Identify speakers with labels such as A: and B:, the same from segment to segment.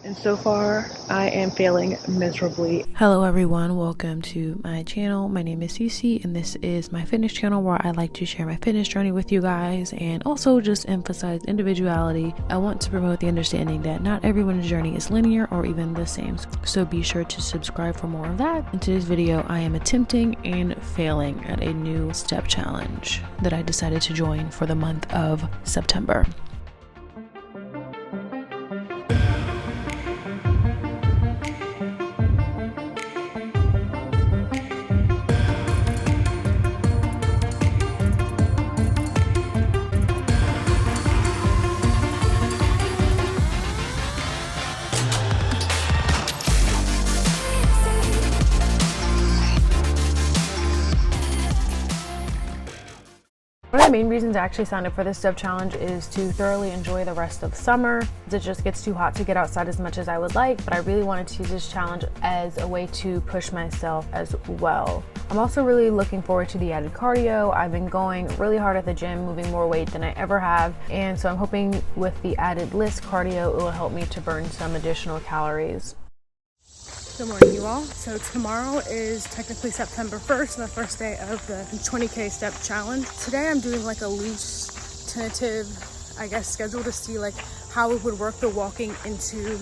A: And so far, I am failing miserably.
B: Hello everyone, welcome to my channel. My name is Cece and this is my fitness channel where I like to share my fitness journey with you guys and also just emphasize individuality. I want to promote the understanding that not everyone's journey is linear or even the same. So be sure to subscribe for more of that. In today's video, I am attempting and failing at a new step challenge that I decided to join for the month of September. One of the main reasons I actually signed up for this step challenge is to thoroughly enjoy the rest of summer. It just gets too hot to get outside as much as I would like, but I really wanted to use this challenge as a way to push myself as well. I'm also really looking forward to the added cardio. I've been going really hard at the gym, moving more weight than I ever have, and so I'm hoping with the added list cardio, it will help me to burn some additional calories.
C: Good morning, you all. So tomorrow is technically September 1st, the first day of the 20K step challenge. Today I'm doing like a loose, tentative, I guess, schedule to see like how it would work the walking into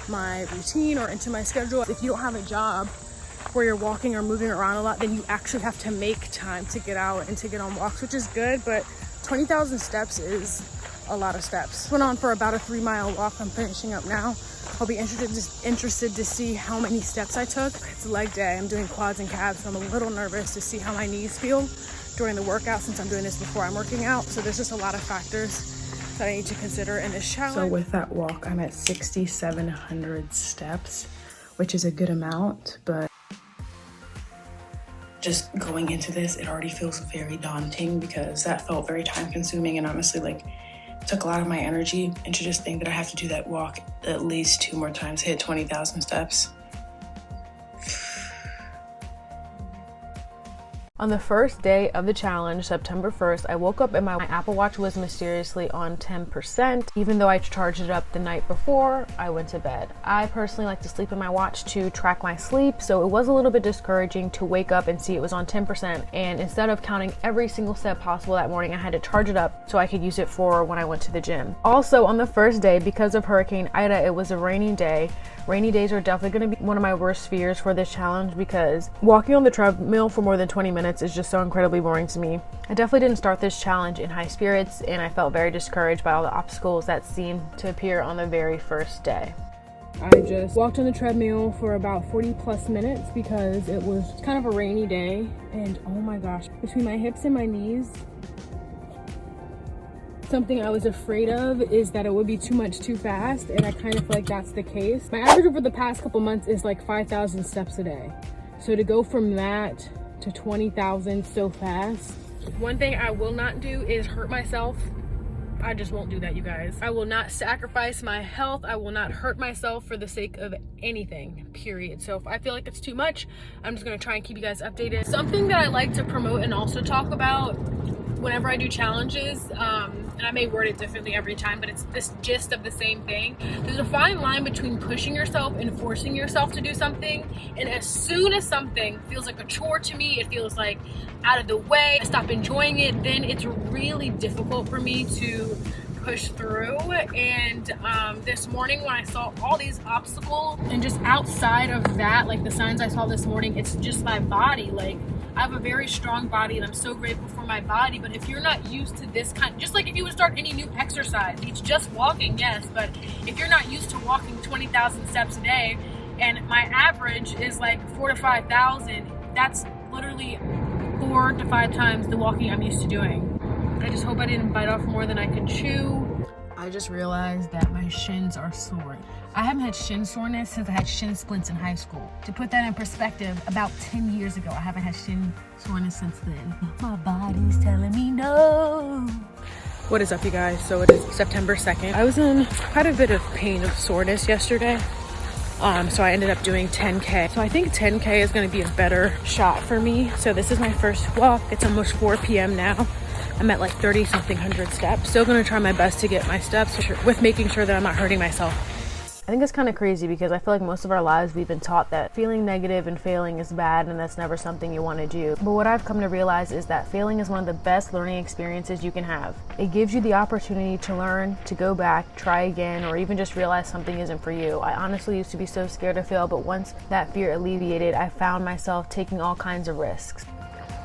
C: my routine or into my schedule. If you don't have a job where you're walking or moving around a lot, then you actually have to make time to get out and to get on walks, which is good, but 20,000 steps is a lot of steps. Went on for about a 3-mile walk. I'm finishing up now. I'll be interested to see how many steps I took. It's leg day. I'm doing quads and calves, so I'm a little nervous to see how my knees feel during the workout since I'm doing this before I'm working out. So there's just a lot of factors that I need to consider in this challenge.
A: So with that walk, I'm at 6,700 steps, which is a good amount, but just going into this, it already feels very daunting because that felt very time consuming and honestly like took a lot of my energy, and to just think that I have to do that walk at least 2 more times, hit 20,000 steps.
B: On the first day of the challenge, September 1st, I woke up and my Apple Watch was mysteriously on 10%, even though I charged it up the night before I went to bed. I personally like to sleep in my watch to track my sleep, so it was a little bit discouraging to wake up and see it was on 10%, and instead of counting every single step possible that morning, I had to charge it up so I could use it for when I went to the gym. Also, on the first day, because of Hurricane Ida, it was a rainy day. Rainy days are definitely going to be one of my worst fears for this challenge because walking on the treadmill for more than 20 minutes is just so incredibly boring to me. I definitely didn't start this challenge in high spirits, and I felt very discouraged by all the obstacles that seemed to appear on the very first day. I just walked on the treadmill for about 40 plus minutes because it was kind of a rainy day, and oh my gosh, between my hips and my knees, something I was afraid of is that it would be too much too fast, and I kind of feel like that's the case. My average over the past couple months is like 5,000 steps a day. So to go from that to 20,000 so fast. One thing I will not do is hurt myself. I just won't do that, you guys. I will not sacrifice my health. I will not hurt myself for the sake of anything, period. So if I feel like it's too much, I'm just gonna try and keep you guys updated. Something that I like to promote and also talk about whenever I do challenges, and I may word it differently every time, but it's this gist of the same thing. There's a fine line between pushing yourself and forcing yourself to do something. And as soon as something feels like a chore to me, it feels like out of the way, I stop enjoying it, then it's really difficult for me to push through. And this morning when I saw all these obstacles and just outside of that, like the signs I saw this morning, it's just my body. Like, I have a very strong body and I'm so grateful for my body, but if you're not used to this kind, just like if you would start any new exercise, it's just walking, yes, but if you're not used to walking 20,000 steps a day and my average is like 4,000 to 5,000, that's literally 4 to 5 times the walking I'm used to doing. I just hope I didn't bite off more than I could chew. I just realized that my shins are sore. I haven't had shin soreness since I had shin splints in high school. To put that in perspective, about 10 years ago, I haven't had shin soreness since then. My body's telling me no.
C: What is up, you guys? So it is September 2nd. I was in quite a bit of pain of soreness yesterday. So I ended up doing 10K. So I think 10K is going to be a better shot for me. So this is my first walk. It's almost 4 p.m. now. I'm at like 30 something hundred steps. Still going to try my best to get my steps with making sure that I'm not hurting myself.
B: I think it's kind of crazy because I feel like most of our lives we've been taught that feeling negative and failing is bad and that's never something you want to do. But what I've come to realize is that failing is one of the best learning experiences you can have. It gives you the opportunity to learn, to go back, try again, or even just realize something isn't for you. I honestly used to be so scared to fail, but once that fear alleviated, I found myself taking all kinds of risks.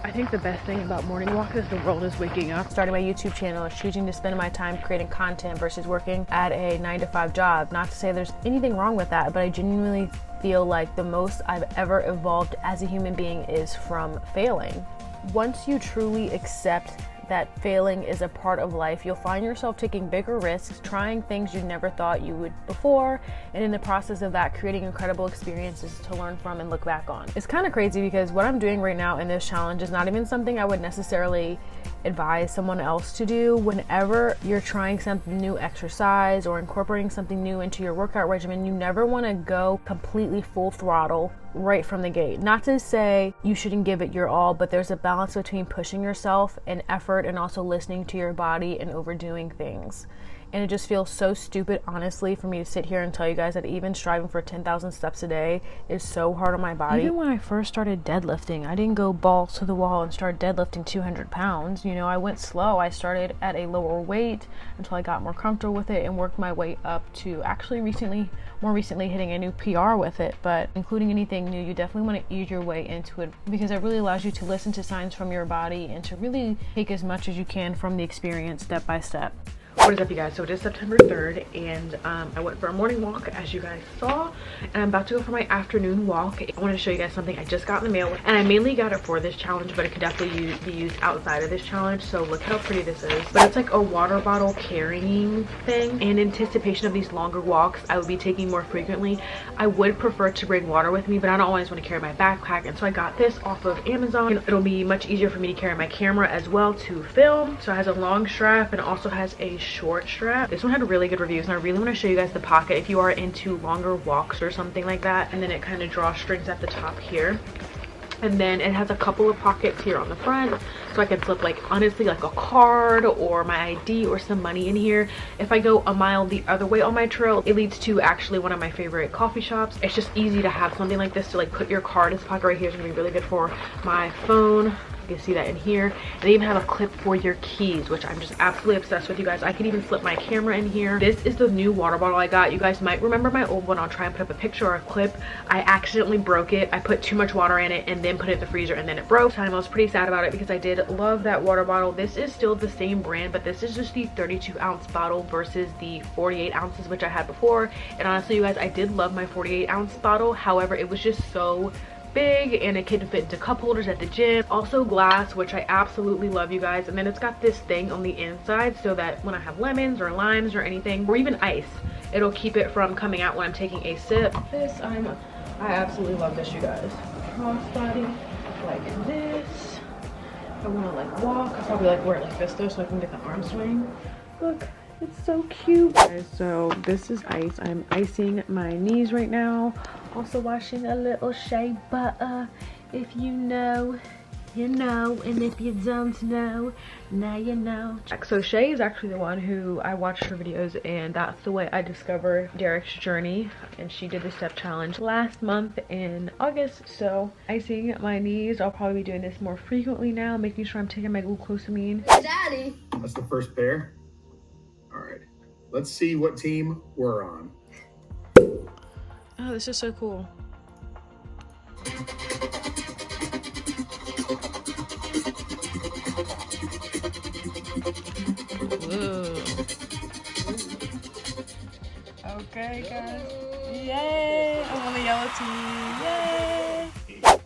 B: I think the best thing about morning walk is the world is waking up. Starting my YouTube channel is choosing to spend my time creating content versus working at a 9-to-5 job. Not to say there's anything wrong with that, but I genuinely feel like the most I've ever evolved as a human being is from failing. Once you truly accept that failing is a part of life, you'll find yourself taking bigger risks, trying things you never thought you would before, and in the process of that, creating incredible experiences to learn from and look back on. It's kind of crazy because what I'm doing right now in this challenge is not even something I would necessarily advise someone else to do. Whenever you're trying something new, exercise or incorporating something new into your workout regimen, you never want to go completely full throttle right from the gate. Not to say you shouldn't give it your all, but there's a balance between pushing yourself and effort and also listening to your body and overdoing things. And it just feels so stupid, honestly, for me to sit here and tell you guys that even striving for 10,000 steps a day is so hard on my body. Even when I first started deadlifting, I didn't go balls to the wall and start deadlifting 200 pounds. You know, I went slow. I started at a lower weight until I got more comfortable with it and worked my way up to actually more recently hitting a new PR with it. But including anything new, you definitely want to ease your way into it because it really allows you to listen to signs from your body and to really take as much as you can from the experience step by step. What is up, you guys? So it is September 3rd and I went for a morning walk, as you guys saw, and I'm about to go for my afternoon walk. I wanted to show you guys something I just got in the mail, and I mainly got it for this challenge, but it could definitely be used outside of this challenge. So look how pretty this is. But it's like a water bottle carrying thing. In anticipation of these longer walks I would be taking more frequently, I would prefer to bring water with me, but I don't always want to carry my backpack, and so I got this off of Amazon. It'll be much easier for me to carry my camera as well to film. So it has a long strap and also has a short strap. This one had really good reviews, and I really want to show you guys the pocket if you are into longer walks or something like that. And then it kind of drawstrings at the top here, and then it has a couple of pockets here on the front, so I can slip, like, honestly, like a card or my ID or some money in here. If I go a mile the other way on my trail, it leads to actually one of my favorite coffee shops. It's just easy to have something like this to, like, put your card. This pocket right here is gonna be really good for my phone. You can see that in here. And they even have a clip for your keys, which I'm just absolutely obsessed with, you guys. I can even slip my camera in here. This is the new water bottle I got. You guys might remember my old one. I'll try and put up a picture or a clip. I accidentally broke it. I put too much water in it and then put it in the freezer, and then it broke. I was pretty sad about it because I did love that water bottle. This is still the same brand, but this is just the 32-ounce bottle versus the 48 ounces, which I had before. And honestly, you guys, I did love my 48-ounce bottle. However, it was just so big and it can fit into cup holders at the gym. Also glass, which I absolutely love, you guys. And then it's got this thing on the inside so that when I have lemons or limes or anything, or even ice, it'll keep it from coming out when I'm taking a sip. I absolutely love this, you guys. Crossbody like this. I want to like walk. I'll probably like wear it like this though, so I can get the arm swing. Look, it's so cute, guys. So this is ice. I'm icing my knees right now. Also washing a little shea butter. If you know, you know, and if you don't know, now you know. So Shay is actually the one who I watched her videos, and that's the way I discovered Derek's journey. And she did the step challenge last month in August. So icing my knees, I'll probably be doing this more frequently now, making sure I'm taking my glucosamine.
D: Daddy. That's the first pair. All right, let's see what team we're on.
B: Oh, this is so cool. Whoa. Okay, guys. Yay! I'm on the yellow team. Yay!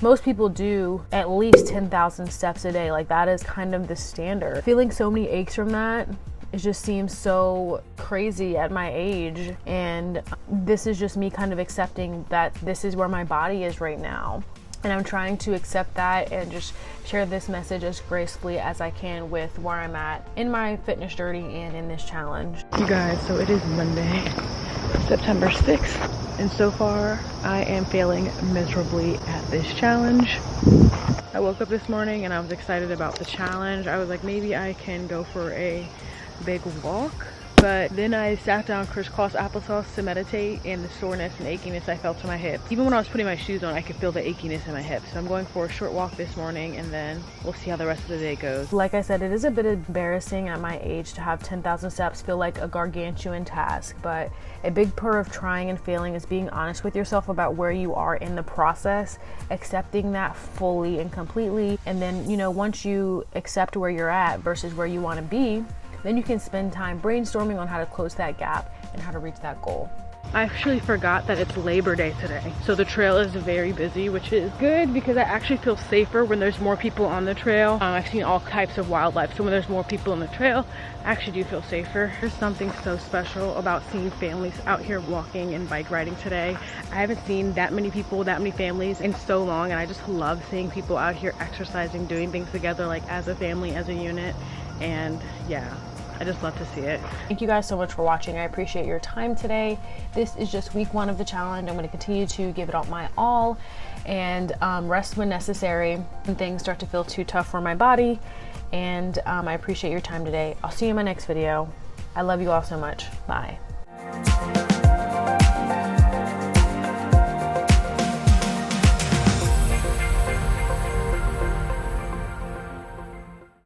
B: Most people do at least 10,000 steps a day. Like, that is kind of the standard. Feeling so many aches from that, it just seems so crazy at my age, and this is just me kind of accepting that this is where my body is right now, and I'm trying to accept that and just share this message as gracefully as I can with where I'm at in my fitness journey and in this challenge. You guys, so it is Monday, September 6th, and so far I am failing miserably at this challenge. I woke up this morning and I was excited about the challenge. I was like, maybe I can go for a big walk,
C: but then I sat down crisscross applesauce to meditate, and the soreness and achiness I felt in my hips. Even when I was putting my shoes on, I could feel the achiness in my hips. So I'm going for a short walk this morning, and then we'll see how the rest of the day goes. Like I said, it is a bit embarrassing at my age to have 10,000 steps feel like a gargantuan task, but a big part of trying and failing is being honest with yourself about where you are in the process, accepting that fully and completely. And then, you know, once you accept where you're at versus where you want to be, then you can spend time brainstorming on how to close that gap and how to reach that goal. I actually forgot that it's Labor Day today. So the trail is very busy, which is good because I actually feel safer when there's more people on the trail. I've seen all types of wildlife. So when there's more people on the trail, I actually do feel safer. There's something so special about seeing families out here walking and bike riding today. I haven't seen that many people, that many families in so long. And I just love seeing people out here exercising, doing things together, like as a family, as a unit. And yeah, I just love to see it. Thank you guys so much for watching. I appreciate your time today. This is just week 1 of the challenge. I'm going to continue to give it all my all and rest when necessary when things start to feel too tough for my body. And I appreciate your time today. I'll see you in my next video. I love you all so much. Bye.